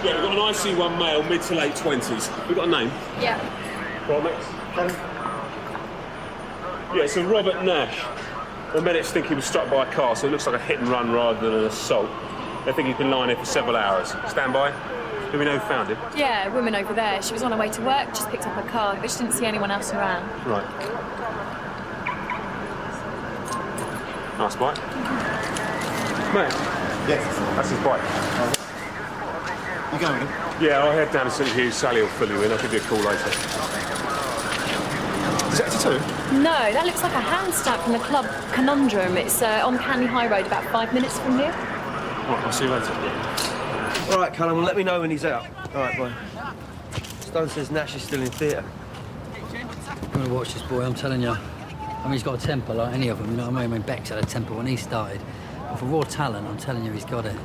Yeah, we've got an IC1 male, mid to late 20s. We've got a name? Yeah. Right, next. Yeah, so Robert Nash. The medics think he was struck by a car, so it looks like a hit and run rather than an assault. They think he's been lying here for several hours. Stand by. Do we know who found him? Yeah, a woman over there. She was on her way to work, just picked up her car, but she didn't see anyone else around. Right. Nice bike. Mate. Yes. That's his bike. You going with him? Yeah, I'll head down to St Hughes. Sally will fill you in. I'll give you a call later. Is that a tattoo? No, that looks like a hand stamp from the club Conundrum. It's on Canley High Road, about 5 minutes from here. Right, I'll see you later. All right, Callum, well, let me know when he's out. All right, bye. Stone says Nash is still in theatre. I'm gonna watch this boy, I'm telling you. I mean, he's got a temper like any of them, you know what I mean? I mean, Beck's had a temper when he started. But for raw talent, I'm telling you, he's got it.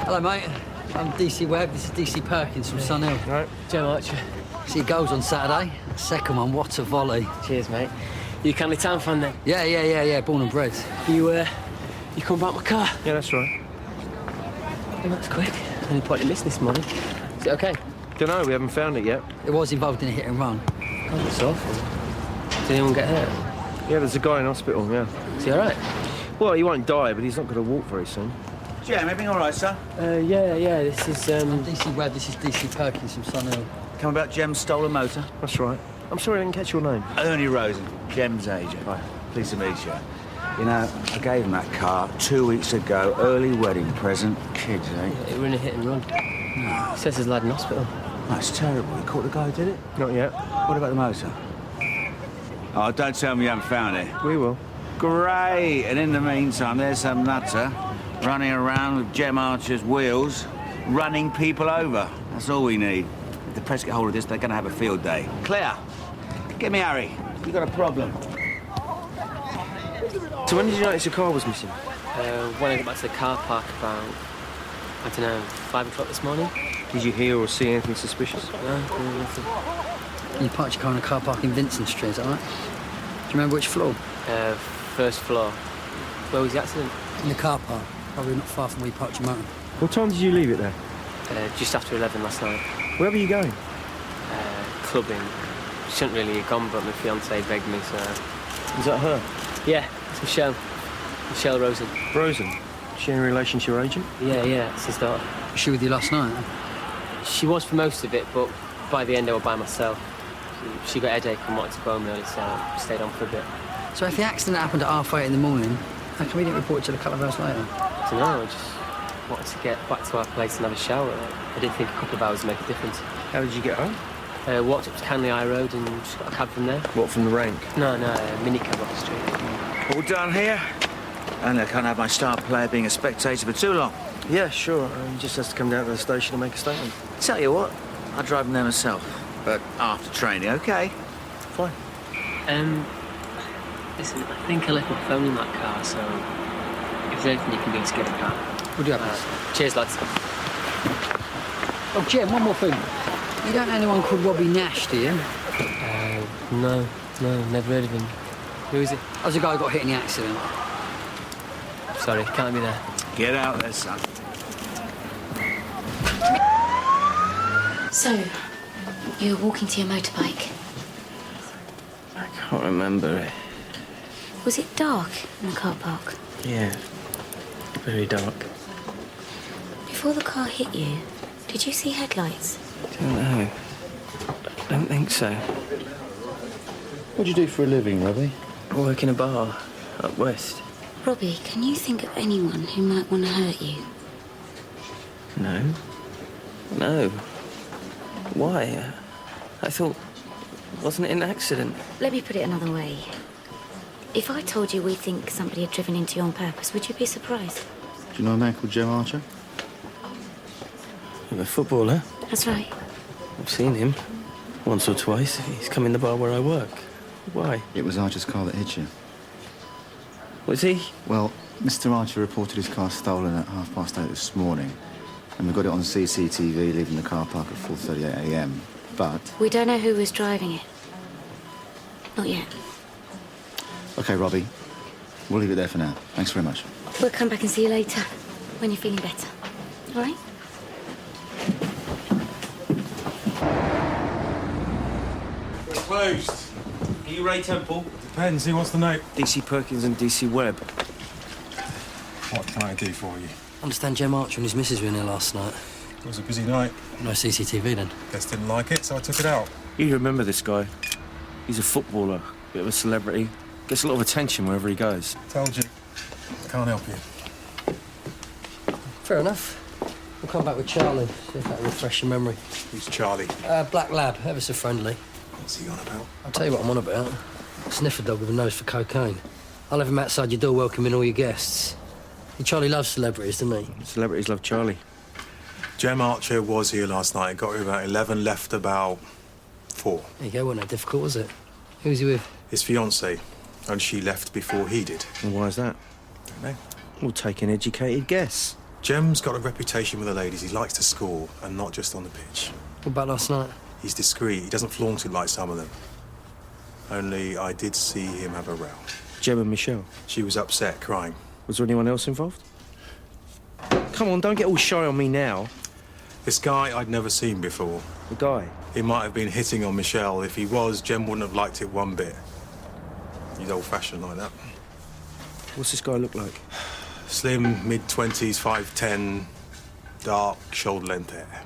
Hello, mate. I'm DC Webb. This is DC Perkins from Sun Hill. Right. Joe Archer. See goals on Saturday. Second one, what a volley. Cheers, mate. You a Canley Town fan then? Yeah. Born and bred. You come about my car? Yeah, that's right. Oh, that's quick. Only point you missed this morning. Is it okay? Don't know, we haven't found it yet. It was involved in a hit and run. Oh, that's awful. Did anyone get hurt? Yeah, there's a guy in hospital, yeah. Is he all right? Well, he won't die, but he's not going to walk very soon. Jim, everything all right, sir? Yeah. This is I'm DC Webb. This is DC Perkins from Sun Hill. Come about Jem's stolen motor? That's right. I'm sorry I didn't catch your name. Ernie Rosen, Jem's agent. Right. Pleased to meet you. You know, I gave him that car 2 weeks ago, early wedding present. Kids, eh? They were in a hit and run. He says there's a lad in hospital. That's terrible. You caught the guy who did it? Not yet. What about the motor? Oh, don't tell me you haven't found it. We will. Great. And in the meantime, there's some nutter running around with Jem Archer's wheels, running people over. That's all we need. If the press get hold of this, they're going to have a field day. Claire, get me Harry. You got a problem. So when did you notice your car was missing? When I got back to the car park about, I don't know, 5 o'clock this morning. Did you hear or see anything suspicious? No, nothing. You parked your car in a car park in Vincent Street, is that right? Do you remember which floor? First floor. Where was the accident? In the car park. Probably not far from where you parked your motor. What time did you leave it there? Just after 11 last night. Where were you going? Clubbing. Shouldn't really have gone, but my fiancée begged me, so... Is that her? Yeah, it's Michelle. Michelle Rosen. Rosen? Is she in relation to your agent? Yeah, it's his daughter. Was she with you last night? She was for most of it, but by the end I was by myself. She got a headache and wanted to go home early, so I stayed on for a bit. So if the accident happened at 8:30 in the morning, how come you didn't report it till a couple of hours later? I don't know, I just wanted to get back to our place and have a shower. I didn't think a couple of hours would make a difference. How did you get home? Walked up to Canley High Road and just got a cab from there. What, from the rank? No, a mini cab off the street. All done here? And I can't have my star player being a spectator for too long. Yeah, sure. He just has to come down to the station and make a statement. Tell you what, I'll drive him there myself. But after training, OK? Fine. Listen, I think I left my phone in that car, so if there's anything you can do to get it back. We'll do that. Cheers, lads. Oh, Jim, one more thing. You don't know anyone called Robbie Nash, do you? No, never heard of him. Who is it? That was a guy who got hit in the accident. Sorry, can't be there. Get out there, son. So, you were walking to your motorbike. I can't remember it. Was it dark in the car park? Yeah, very dark. Before the car hit you, did you see headlights? Don't know. I don't think so. What do you do for a living, Robbie? I work in a bar up west. Robbie, can you think of anyone who might want to hurt you? No. Why? I thought... Wasn't it an accident? Let me put it another way. If I told you we think somebody had driven into you on purpose, would you be surprised? Do you know a man called Joe Archer? I'm a footballer. That's right. I've seen him. Once or twice. He's come in the bar where I work. Why? It was Archer's car that hit you. Was he? Well, Mr. Archer reported his car stolen at 8:30 this morning, and we got it on CCTV leaving the car park at 4:38 a.m. But We don't know who was driving it. Not yet. OK, Robbie. We'll leave it there for now. Thanks very much. We'll come back and see you later, when you're feeling better. All right? We're closed. Are you Ray Temple? Depends. Who wants the note? DC Perkins and DC Webb. What can I do for you? I understand Jem Archer and his missus were in here last night. It was a busy night. No CCTV then. Guess didn't like it, so I took it out. You remember this guy? He's a footballer, bit of a celebrity. Gets a lot of attention wherever he goes. Told you. Can't help you. Fair enough. We'll come back with Charlie, see if that'll refresh your memory. Who's Charlie? Black lab, ever so friendly. What's he on about? I'll tell you what I'm on about. Sniffer dog with a nose for cocaine. I'll have him outside your door welcoming all your guests. Charlie loves celebrities, doesn't he? Celebrities love Charlie. Jem Archer was here last night. Got here about 11, left about 4. There you go, wasn't that difficult, was it? Who was he with? His fiancée, and she left before he did. And why is that? Don't know. We'll take an educated guess. Jem's got a reputation with the ladies. He likes to score, and not just on the pitch. What about last night? He's discreet. He doesn't flaunt it like some of them. Only I did see him have a row. Jem and Michelle. She was upset, crying. Was there anyone else involved? Come on, don't get all shy on me now. This guy I'd never seen before. The guy? He might have been hitting on Michelle. If he was, Jem wouldn't have liked it one bit. He's old-fashioned like that. What's this guy look like? Slim, mid-20s, 5'10", dark, shoulder-length hair.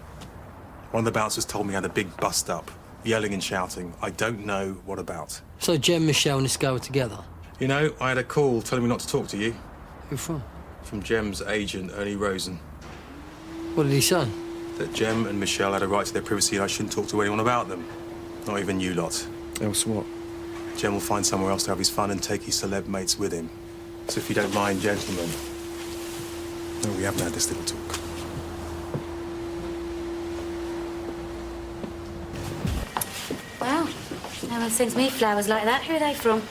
One of the bouncers told me he had a big bust-up, yelling and shouting. I don't know what about. So Jem, Michelle and this guy were together? You know, I had a call telling me not to talk to you. Who from? From Jem's agent, Ernie Rosen. What did he say? That Jem and Michelle had a right to their privacy and I shouldn't talk to anyone about them. Not even you lot. Else what? Jem will find somewhere else to have his fun and take his celeb mates with him. So if you don't mind, gentlemen. No, we haven't had this little talk. Well, no one sends me flowers like that. Who are they from?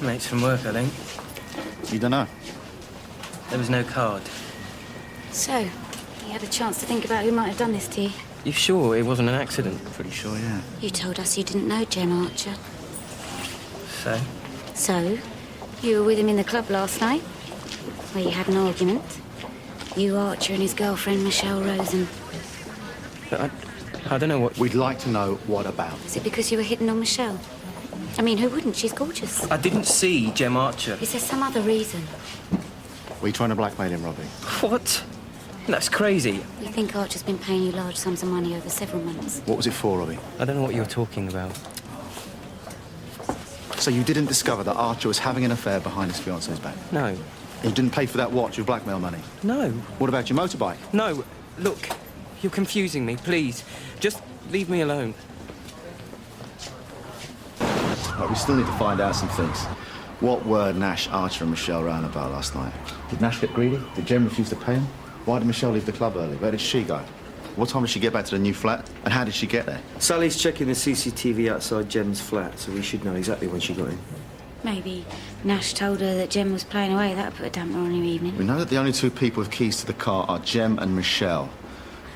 Mates from work, I think. You don't know? There was no card. So, you had a chance to think about who might have done this to you. You sure it wasn't an accident? Pretty sure, yeah. You told us you didn't know Jem Archer. So? So, you were with him in the club last night, where you had an argument. You, Archer, and his girlfriend, Michelle Rosen. But I don't know what... We'd like to know what about. Is it because you were hitting on Michelle? I mean, who wouldn't? She's gorgeous. I didn't see Jem Archer. Is there some other reason? Were you trying to blackmail him, Robbie? What? That's crazy. We think Archer's been paying you large sums of money over several months. What was it for, Robbie? I don't know what you're talking about. So you didn't discover that Archer was having an affair behind his fiancée's back? No. You didn't pay for that watch with blackmail money? No. What about your motorbike? No. Look, you're confusing me. Please, just leave me alone. Right, we still need to find out some things. What were Nash, Archer and Michelle round about last night? Did Nash get greedy? Did Jem refuse to pay him? Why did Michelle leave the club early? Where did she go? What time did she get back to the new flat? And how did she get there? Sally's checking the CCTV outside Jem's flat, so we should know exactly when she got in. Maybe Nash told her that Jem was playing away. That put a damper on her evening. We know that the only two people with keys to the car are Jem and Michelle.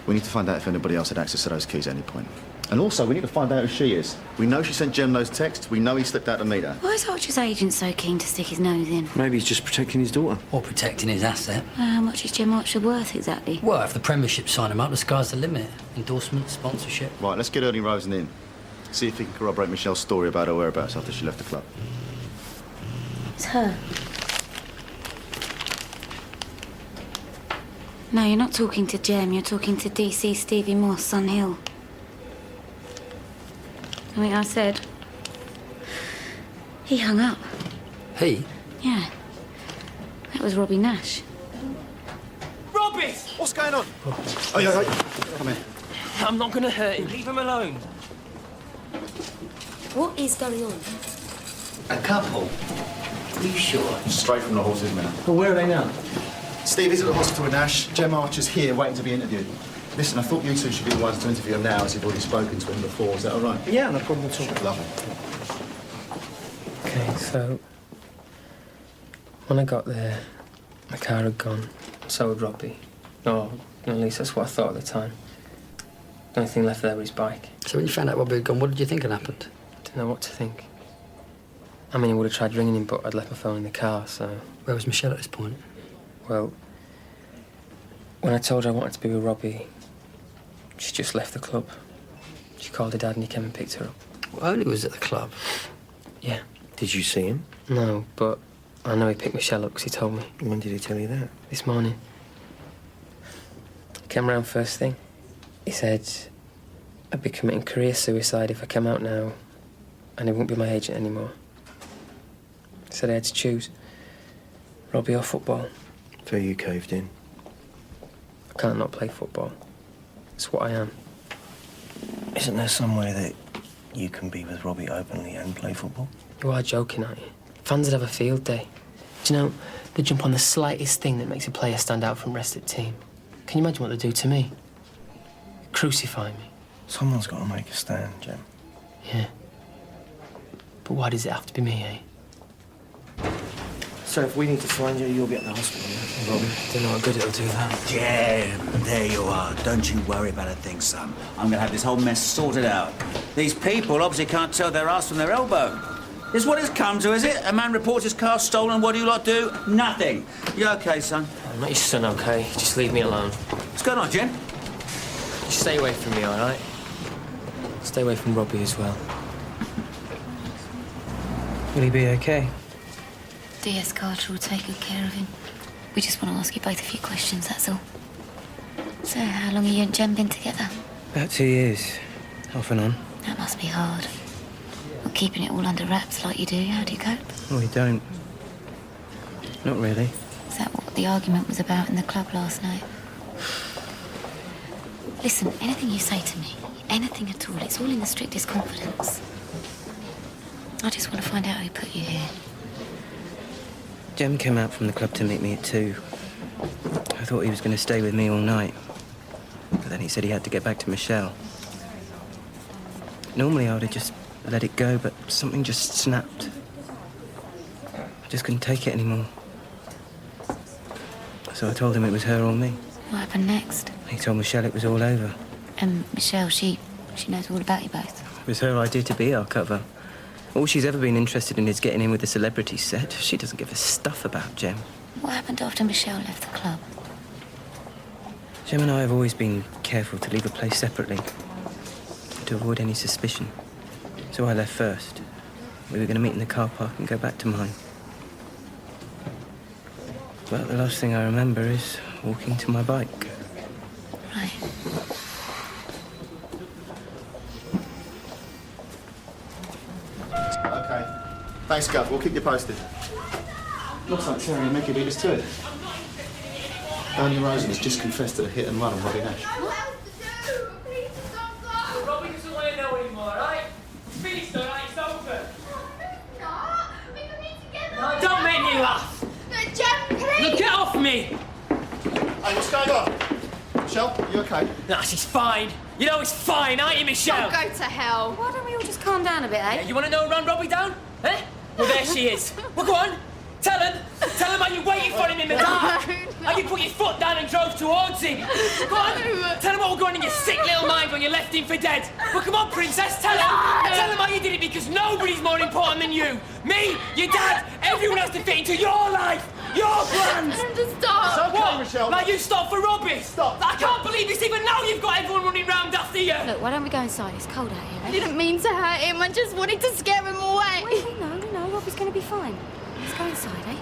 We need to find out if anybody else had access to those keys at any point. And also, we need to find out who she is. We know she sent Jem those texts. We know he slipped out to meet her. Why is Archer's agent so keen to stick his nose in? Maybe he's just protecting his daughter. Or protecting his asset. How much is Jem Archer worth exactly? Well, if the Premiership sign him up, the sky's the limit. Endorsement, sponsorship. Right, let's get Ernie Rosen in. See if he can corroborate Michelle's story about her whereabouts after she left the club. It's her. No, you're not talking to Jem. You're talking to DC Stevie Moss, Sun Hill. I mean, I said... He hung up. He? Yeah. That was Robbie Nash. Robbie! What's going on? Oh, yeah. Come here. I'm not gonna hurt him. Leave him alone. What is going on? A couple? Are you sure? Straight from the horse's mouth. Well, where are they now? Steve is at the hospital with Nash. Jem Archer's here waiting to be interviewed. Listen, I thought you two should be the ones to interview him now as you've already spoken to him before. Is that all right? Yeah, no problem at all. Lovely. Okay, so... When I got there, my car had gone. So had Robbie. Or at least that's what I thought at the time. The only thing left there was his bike. So when you found out Robbie had gone, what did you think had happened? Didn't know what to think. I mean, I would have tried ringing him, but I'd left my phone in the car, so... Where was Michelle at this point? Well, when I told her I wanted to be with Robbie, she just left the club. She called her dad and he came and picked her up. Well, Oli was at the club. Yeah. Did you see him? No, but I know he picked Michelle up because he told me. When did he tell you that? This morning. He came round first thing. He said I'd be committing career suicide if I came out now and he wouldn't be my agent anymore. He said I had to choose. Robbie or football. So you caved in? I can't not play football. It's what I am. Isn't there some way that you can be with Robbie openly and play football? You are joking, aren't you? Fans would have a field day. Do you know, they jump on the slightest thing that makes a player stand out from the rest of the team. Can you imagine what they do to me? Crucify me. Someone's got to make a stand, Jem. Yeah. But why does it have to be me, eh? So if we need to find you, you'll be at the hospital, yeah? Robbie? Don't know what good it'll do that. Jem, there you are. Don't you worry about a thing, son. I'm gonna have this whole mess sorted out. These people obviously can't tell their ass from their elbow. Is what it's come to, is it? A man reports his car stolen, what do you lot do? Nothing. You okay, son? I'm not your son, okay? Just leave me alone. What's going on, Jem? Just stay away from me, all right? Stay away from Robbie as well. Will he be okay? DS Carter will take good care of him. We just want to ask you both a few questions, that's all. So, how long have you and Jem been together? About 2 years. Off and on. That must be hard. Not keeping it all under wraps like you do. How do you cope? Oh, we don't. Not really. Is that what the argument was about in the club last night? Listen, anything you say to me, anything at all, it's all in the strictest confidence. I just want to find out who put you here. Jem came out from the club to meet me at 2. I thought he was going to stay with me all night. But then he said he had to get back to Michelle. Normally I would have just let it go, but something just snapped. I just couldn't take it anymore. So I told him it was her or me. What happened next? He told Michelle it was all over. And Michelle, she knows all about you both. It was her idea to be our cover. All she's ever been interested in is getting in with the celebrity set. She doesn't give a stuff about Jem. What happened after Michelle left the club? Jem and I have always been careful to leave a place separately, to avoid any suspicion. So I left first. We were going to meet in the car park and go back to mine. But the last thing I remember is walking to my bike. Right. Okay. Thanks, Gov. We'll keep you posted. Looks like Terry and Mickey beat us to it. Andy Rosen has just confessed to the hit and run on Robbie Nash. Robbie doesn't want to know anymore, right? Finished, all right? It's over. No, don't make me laugh. No, Jem, please. Look, get off me. Hey, what's going on? Michelle, you okay? Nah, she's fine. You know it's fine, aren't you, Michelle? Don't go to hell. Why don't we all just calm down a bit, eh? You want to know who ran Robbie down? Eh? Well, there she is. Well, go on. Tell him how you waited for him in the dark. How you put your foot down and drove towards him. Go on. Tell him what was going in your sick little mind when you left him for dead. Well, come on, princess, tell him. Tell him how you did it because nobody's more important than you. Me, your dad, everyone has to fit into your life. Your plans! Just stop! It's okay, What? Michelle. Like you stop for Robbie? Stop. I can't believe this even now you've got everyone running round after you! Look, why don't we go inside? It's cold out here, I eh? didn't mean to hurt him. I just wanted to scare him away. Wait, no, Robbie's going to be fine. Let's go inside, eh?